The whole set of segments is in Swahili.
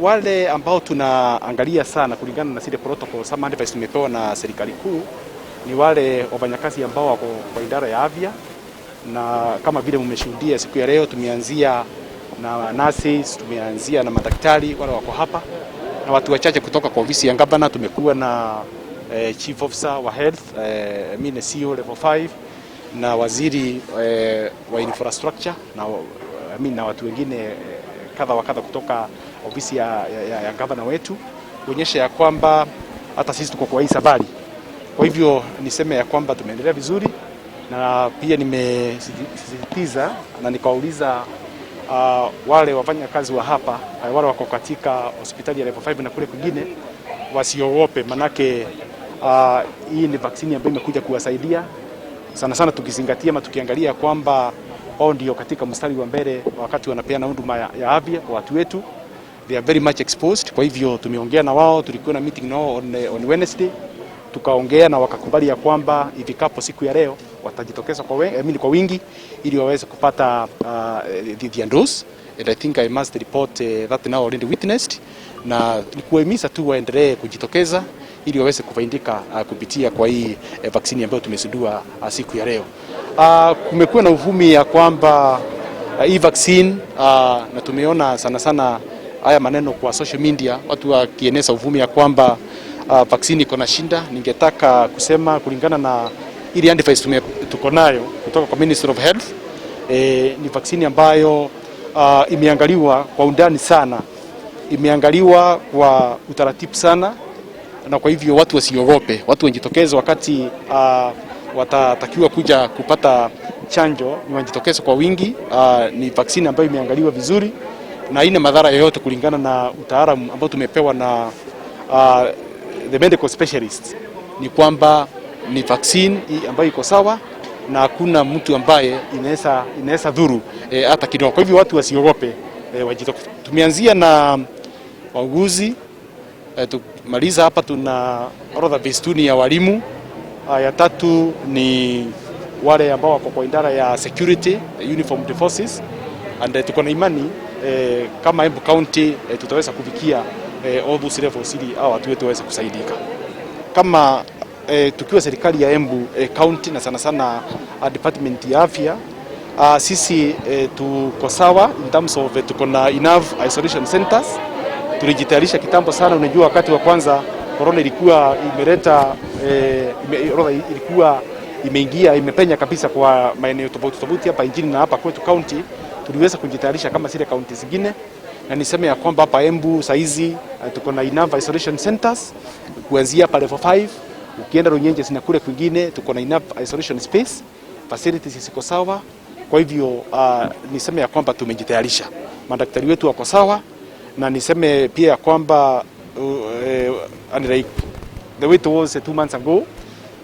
Wale ambao tunaangalia sana kulingana na zile protocols ama advice tumepewa na serikali kuu ni wale wafanyakazi ambao wako kwa idara ya afya, na kama vile mmeshuhudia siku ya leo tumeanzia na nurses, tumeanzia na madaktari wale wako hapa, na watu wachache kutoka kwa ofisi ya gavana. Tumekuwa na chief officer wa health, CEO level 5 na waziri wa infrastructure na watu wengine kadha wa kadha kutoka ofisi ya gavana wetu, kuonyesha ya kwamba hata sisi tuko kwa hii safari. Kwa hivyo niseme ya kwamba tumeendelea vizuri, na pia nimesisitiza na nikauliza wale wafanyakazi wa hapa, wale wako katika hospitali ya level 5 na kule kwingine, wasiogope, manake hii ni vaccine ambayo imekuja kuwasaidia sana sana, tukizingatia ama tukiangalia kwamba wao ndio katika mstari wa mbele wakati wanapeana huduma ya afya kwa watu wetu. They are very much exposed. Kwa hivyo tumeongea na wao, tulikuwa na meeting nao on Wednesday, tukaongea na wakakubali ya kwamba ifikapo siku ya leo watajitokeza kwa wingi ili waweze kupata the dose. And I think I must report that now already witnessed, na nikuhimiza tu waendelee kujitokeza ili waweze kufaidika kupitia kwa hii vaccine ambayo tumezindua siku ya leo. Kumekuwa na uvumi ya kwamba hii vaccine na tumeona sana sana haya maneno kwa social media, watu wakieneza uvumi ya kwamba vaccine iko na shinda. Ningetaka kusema kulingana na ile advice tuko nayo kutoka kwa Ministry of Health, ni vaccine ambayo imeangaliwa kwa undani sana, imeangaliwa kwa utaratibu sana, na kwa hivyo watu wasiogope, watu wajitokeze wakati watatakiwa kuja kupata chanjo, ni wajitokeze kwa wingi. Ni vaccine ambayo imeangaliwa vizuri na haina madhara yoyote kulingana na utaalamu ambao tumepewa na the medical specialists. Ni kwamba ni vaccine ambayo iko sawa na hakuna mtu ambaye inaweza dhuru hata kidogo. Kwa hivyo watu wasiogope, wajitokeze. Tumeanzia na wauguzi, tumaliza hapa tuna orodha vistuni ya walimu. Ya tatu ni wale ambao wako kwa idara ya security, uniformed forces, and tuko na imani kama Embu County tutaweza kufikia all those levels ili watu wetu waweze kusaidika. Kama tukiwa serikali ya Embu County na sana sana department ya afya, sisi tuko sawa in terms of tuko na enough isolation centers. Tulijitayarisha kitambo sana. Unajua wakati wa kwanza corona ilikuwa imeleta ilikuwa imeingia imepenya kabisa kwa maeneo tofauti hapa nchini na hapa kwetu county, tuliweza kujitayarisha kama zile county zingine, na niseme ya kwamba hapa Embu saizi tuko na enough isolation centers kuanzia hapa level 5 ukienda Runyenje na kule kwingine tuko na enough isolation space, facilities ziko sawa. Kwa hivyo niseme ya kwamba tumejitayarisha, madaktari wetu wako sawa, na niseme pia kwamba like the way it was 2 months ago,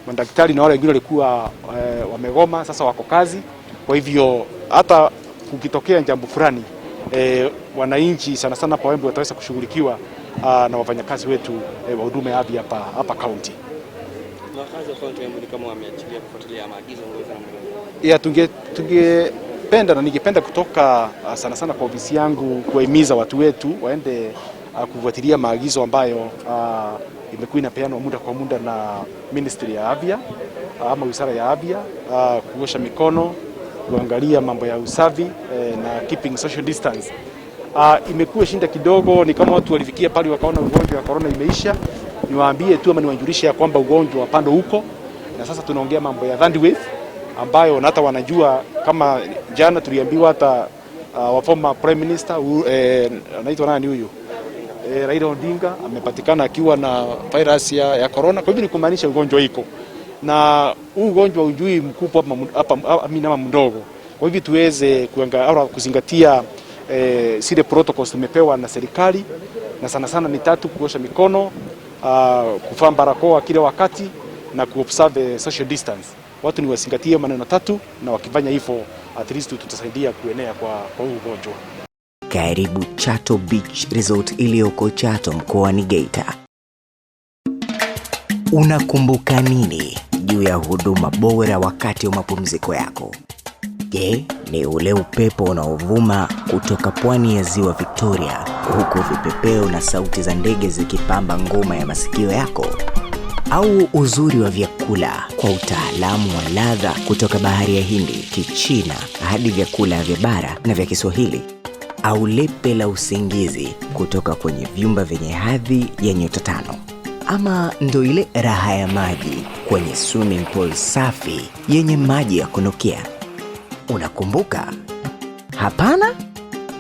madaktari na wale wengine walikuwa wamegoma, sasa wako kazi. Kwa hivyo hata ukitokea jambo fulani, wananchi sana sana kwa Embu wataweza kushughulikiwa na wafanyakazi wetu wa huduma ya afya hapa county. Wakazi wa county Embu kama wameachilia kufuatilia maagizo tungependa na ningependa kutoka sana sana kwa ofisi yangu kuhimiza watu wetu waende kufuatilia maagizo ambayo imekuwa inapeanwa muda kwa muda na Ministry ya Afya ama Wizara ya Afya, kuosha mikono, kuangalia mambo ya usafi na keeping social distance. Imekuwa shinda kidogo, ni kama watu walifikia pale wakaona ugonjwa wa corona imeisha. Niwaambie tu ama niwajulishe ya kwamba ugonjwa wa pando huko, na sasa tunaongea mambo ya third wave ambayo hata wanajua. Kama jana tuliambiwa hata wa former prime minister anaitwa nani huyu, Raila Odinga amepatikana akiwa na virus ya corona. Kwa hivyo ni kumaanisha ugonjwa iko, na huu ugonjwa ujui mkubwa hapa ama mdogo. Kwa hivyo tuweze kuzingatia zile protocols tumepewa na serikali, na sana sana ni 3: kuosha mikono, kuvaa barakoa kila wakati na kuobserve social distance. Watu ni wazingatie maneno 3, na wakifanya hivyo at least tutasaidia kuenea kwa huu ugonjwa. Karibu Chato Beach Resort iliyoko Chato mkoani Geita. Unakumbuka nini juu ya huduma bora wakati wa mapumziko yako? Je, ni ule upepo unaovuma kutoka pwani ya Ziwa Victoria huku vipepeo na sauti za ndege zikipamba ngoma ya masikio yako? Au uzuri wa vyakula kwa utaalamu wa ladha kutoka bahari ya Hindi, Kichina hadi vyakula vya bara na vya Kiswahili? Au lepe la usingizi kutoka kwenye vyumba vyenye hadhi ya nyota 5? Ama ndo ile raha ya maji kwenye swimming pool safi yenye maji ya kunukia? Unakumbuka? Hapana?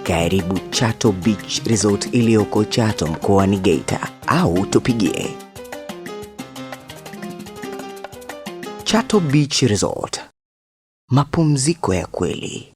Karibu Chato Beach Resort iliyoko Chato mkoani Geita, au tupigie. Chato Beach Resort, mapumziko ya kweli.